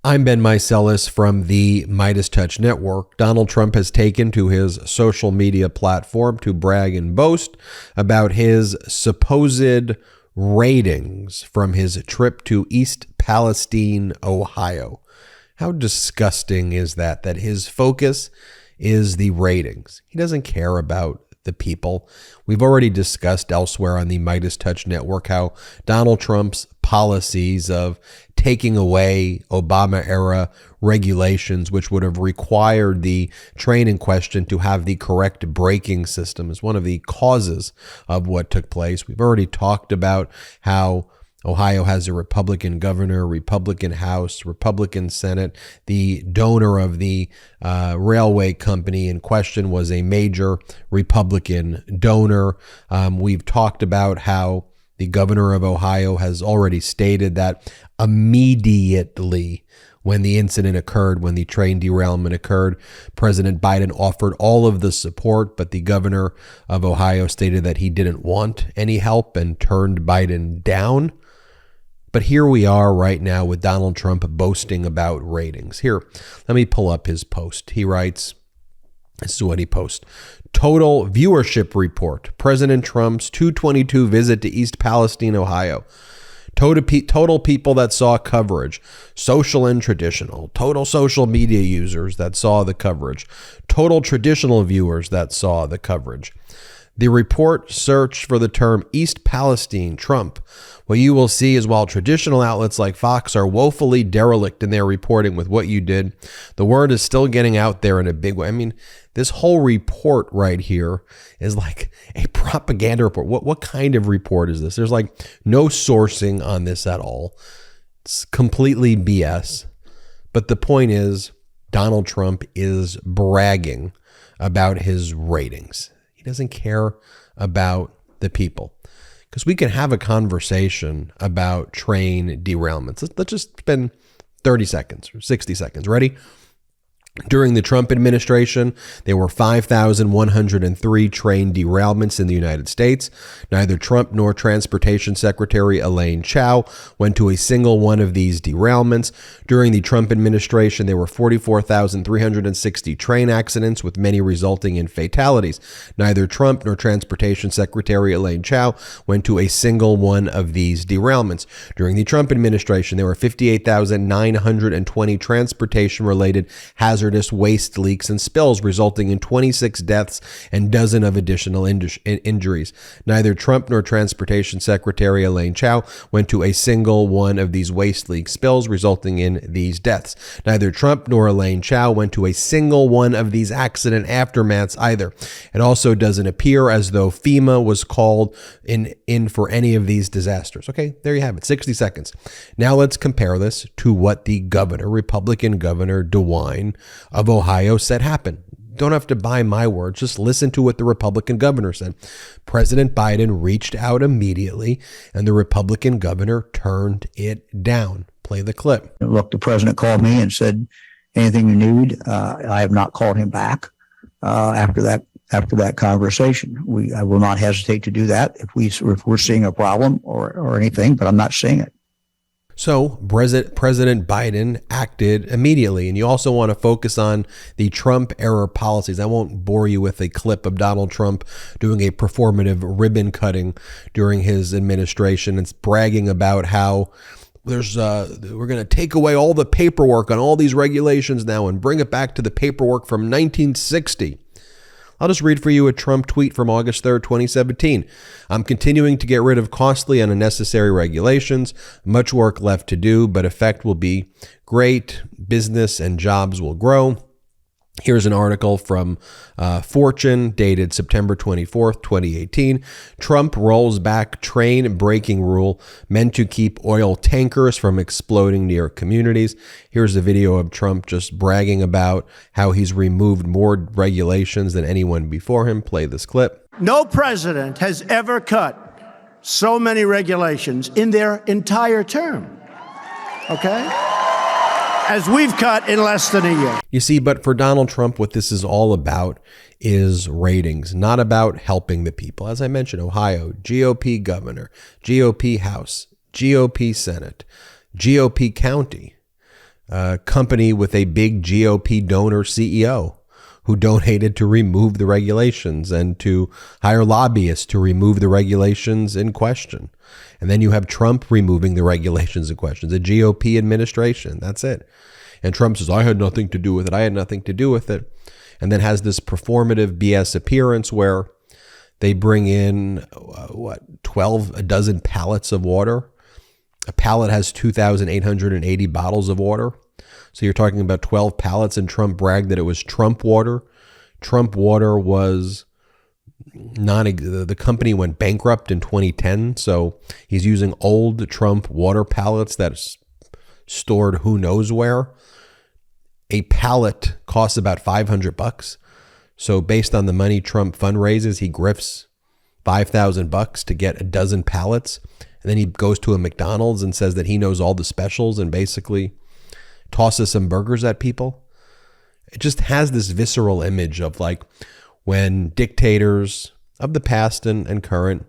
I'm Ben Meiselas from the MeidasTouch network. Donald Trump has taken to his social media platform to brag and boast about his supposed ratings from his trip to East Palestine, Ohio. How disgusting is that his focus is the ratings? He doesn't care about the people. We've already discussed elsewhere on the MeidasTouch network how Donald Trump's policies of taking away Obama-era regulations, which would have required the train in question to have the correct braking system, is one of the causes of what took place. We've already talked about how Ohio has a Republican governor, Republican House, Republican Senate. The donor of the railway company in question was a major Republican donor. We've talked about how the governor of Ohio has already stated that immediately when the incident occurred, when the train derailment occurred, President Biden offered all of the support, but the governor of Ohio stated that he didn't want any help and turned Biden down. But here we are right now with Donald Trump boasting about ratings. Here, let me pull up his post. He writes, this is what he posts. Total viewership report. President Trump's 2/22 visit to East Palestine, Ohio. Total people that saw coverage, social and traditional. Total social media users that saw the coverage. Total traditional viewers that saw the coverage. The report searched for the term East Palestine Trump. What you will see is while traditional outlets like Fox are woefully derelict in their reporting with what you did, the word is still getting out there in a big way. I mean, this whole report right here is like a propaganda report. What kind of report is this? There's like no sourcing on this at all. It's completely BS. But the point is, Donald Trump is bragging about his ratings. He doesn't care about the people. Because we can have a conversation about train derailments. Let's just spend 30 seconds or 60 seconds. Ready? During the Trump administration, there were 5,103 train derailments in the United States. Neither Trump nor Transportation Secretary Elaine Chao went to a single one of these derailments. During the Trump administration, there were 44,360 train accidents, with many resulting in fatalities. Neither Trump nor Transportation Secretary Elaine Chao went to a single one of these derailments. During the Trump administration, there were 58,920 transportation-related hazardous waste leaks and spills, resulting in 26 deaths and dozens of additional injuries. Neither Trump nor Transportation Secretary Elaine Chao went to a single one of these waste leak spills, resulting in these deaths. Neither Trump nor Elaine Chao went to a single one of these accident aftermaths either. It also doesn't appear as though FEMA was called in for any of these disasters. Okay, there you have it, 60 seconds. Now let's compare this to what the governor, Republican Governor DeWine of Ohio, said happened. Don't have to buy my words. Just listen to what the Republican governor said. President Biden reached out immediately, and the Republican governor turned it down. Play the clip. Look, the president called me and said, anything you need. I have not called him back after that conversation. I will not hesitate to do that if we're seeing a problem or anything, but I'm not seeing it. So President Biden acted immediately. And you also want to focus on the Trump era policies. I won't bore you with a clip of Donald Trump doing a performative ribbon cutting during his administration. It's bragging about how we're going to take away all the paperwork on all these regulations now and bring it back to the paperwork from 1960. I'll just read for you a Trump tweet from August 3rd, 2017. I'm continuing to get rid of costly and unnecessary regulations. Much work left to do, but effect will be great. Business and jobs will grow. Here's an article from Fortune dated September 24th, 2018. Trump rolls back train braking rule meant to keep oil tankers from exploding near communities. Here's a video of Trump just bragging about how he's removed more regulations than anyone before him. Play this clip. No president has ever cut so many regulations in their entire term. Okay? As we've cut in less than a year. You see, but for Donald Trump, what this is all about is ratings, not about helping the people. As I mentioned, Ohio, GOP governor, GOP House, GOP Senate, GOP county. a company with a big GOP donor CEO who donated to remove the regulations and to hire lobbyists to remove the regulations in question. And then you have Trump removing the regulations in question, the GOP administration. That's it. And Trump says, I had nothing to do with it. I had nothing to do with it. And then has this performative BS appearance where they bring in, 12, a dozen pallets of water. A pallet has 2,880 bottles of water. So you're talking about 12 pallets, and Trump bragged that it was Trump water. Trump water was the company went bankrupt in 2010. So he's using old Trump water pallets that's stored who knows where. A pallet costs about $500. So based on the money Trump fundraises, he grifts $5,000 to get a dozen pallets. And then he goes to a McDonald's and says that he knows all the specials and basically tosses some burgers at people. It just has this visceral image of like when dictators of the past and current,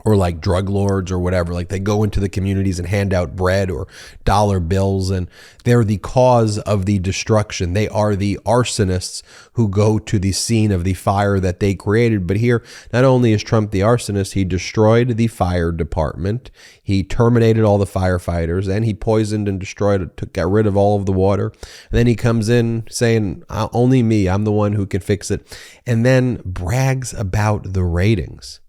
or like drug lords or whatever, like they go into the communities and hand out bread or dollar bills, and they're the cause of the destruction. They are the arsonists who go to the scene of the fire that they created. But here, not only is Trump the arsonist, he destroyed the fire department, he terminated all the firefighters, and he poisoned and destroyed, got rid of all of the water. And then he comes in saying, only me, I'm the one who can fix it. And then brags about the ratings.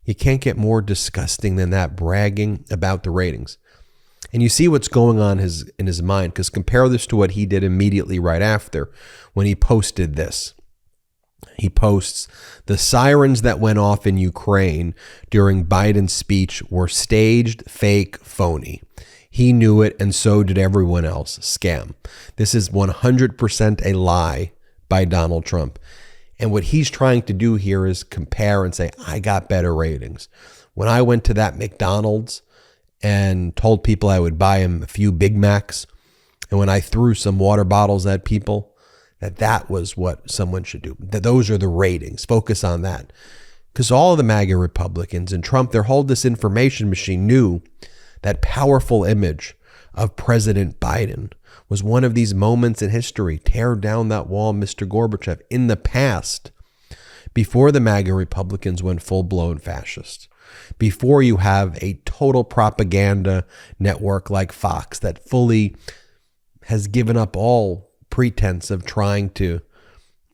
You can't get more disgusting than that, bragging about the ratings. And you see what's going on in his mind, because compare this to what he did immediately right after when he posted this. He posts, the sirens that went off in Ukraine during Biden's speech were staged, fake, phony. He knew it, and so did everyone else. Scam. This is 100% a lie by Donald Trump. And what he's trying to do here is compare and say, I got better ratings. When I went to that McDonald's and told people I would buy him a few Big Macs, and when I threw some water bottles at people, that was what someone should do. Those are the ratings. Focus on that. Because all of the MAGA Republicans and Trump, their whole disinformation machine knew that powerful image of President Biden was one of these moments in history. Tear down that wall, Mr. Gorbachev. In the past, before the MAGA Republicans went full-blown fascist, before you have a total propaganda network like Fox that fully has given up all pretense of trying to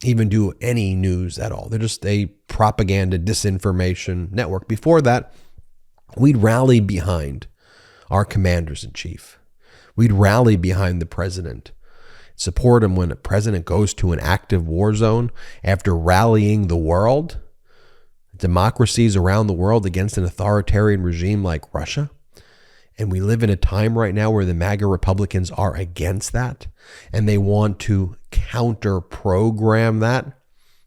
even do any news at all. They're just a propaganda disinformation network. Before that, we'd rally behind our commanders in chief. We'd rally behind the president, support him when a president goes to an active war zone after rallying the world, democracies around the world against an authoritarian regime like Russia. And we live in a time right now where the MAGA Republicans are against that, and they want to counter-program that.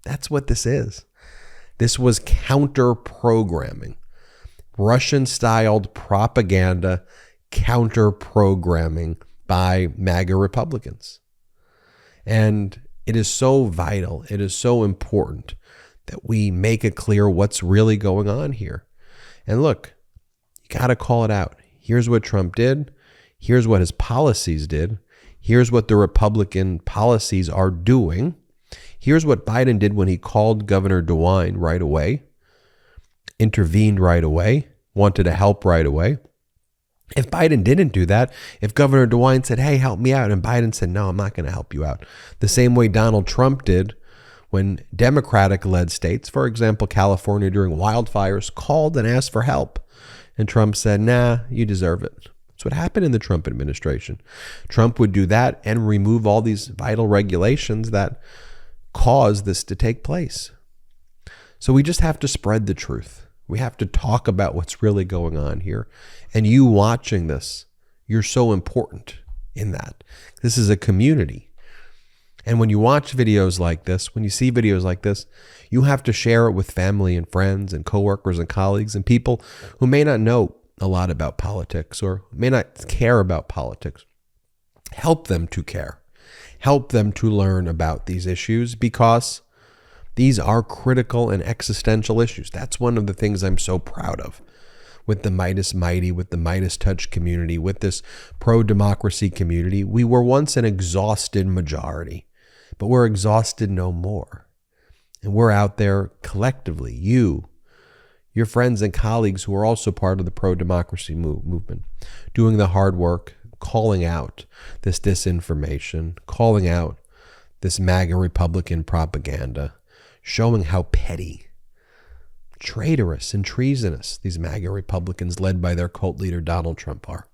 That's what this is. This was counter-programming. Russian-styled propaganda counter-programming by MAGA Republicans. And it is so vital, it is so important that we make it clear what's really going on here. And look, you got to call it out. Here's what Trump did. Here's what his policies did. Here's what the Republican policies are doing. Here's what Biden did when he called Governor DeWine right away, intervened right away, wanted to help right away. If Biden didn't do that, if Governor DeWine said, hey, help me out, and Biden said, no, I'm not going to help you out, the same way Donald Trump did when Democratic-led states, for example, California during wildfires, called and asked for help. And Trump said, nah, you deserve it. That's what happened in the Trump administration. Trump would do that and remove all these vital regulations that caused this to take place. So we just have to spread the truth. We have to talk about what's really going on here. And you watching this, you're so important in that. This is a community. And when you watch videos like this, when you see videos like this, you have to share it with family and friends and coworkers and colleagues and people who may not know a lot about politics or may not care about politics. Help them to care. Help them to learn about these issues, because these are critical and existential issues. That's one of the things I'm so proud of. with the Meidas Mighty, with the MeidasTouch community, with this pro-democracy community. We were once an exhausted majority, but we're exhausted no more. And we're out there collectively, you, your friends and colleagues who are also part of the pro-democracy movement, doing the hard work, calling out this disinformation, calling out this MAGA Republican propaganda, showing how petty, traitorous, and treasonous these MAGA Republicans led by their cult leader Donald Trump are.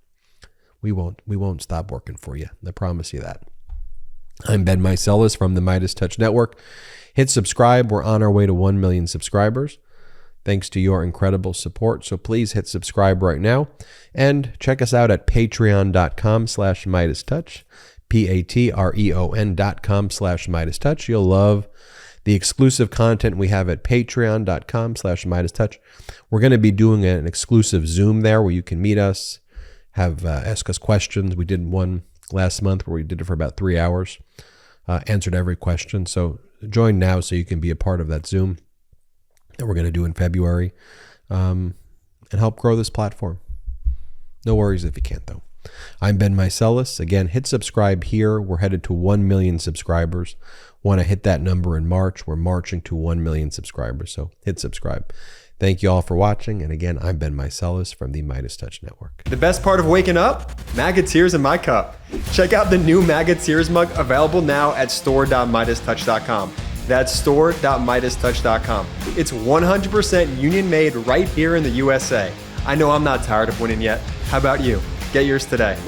We won't stop working for you. I promise you that. I'm Ben Meiselas from the MeidasTouch Network. Hit subscribe. We're on our way to 1 million subscribers, thanks to your incredible support. So please hit subscribe right now and check us out at patreon.com/MeidasTouch, patreon.com/MeidasTouch. You'll love the exclusive content we have at patreon.com/MeidasTouch. We're going to be doing an exclusive Zoom there where you can meet us, ask us questions. We did one last month where we did it for about 3 hours, answered every question. So join now so you can be a part of that Zoom that we're going to do in February, and help grow this platform. No worries if you can't, though. I'm Ben Meiselas. Again, hit subscribe here. We're headed to 1 million subscribers. Want to hit that number in March. We're marching to 1 million subscribers, so hit subscribe. Thank you all for watching. And again, I'm Ben Meiselas from the MeidasTouch Network. The best part of waking up? MAGA tears in my cup. Check out the new MAGA tears mug available now at store.MeidasTouch.com. That's store.MeidasTouch.com. It's 100% union made right here in the USA. I know I'm not tired of winning yet. How about you? Get yours today.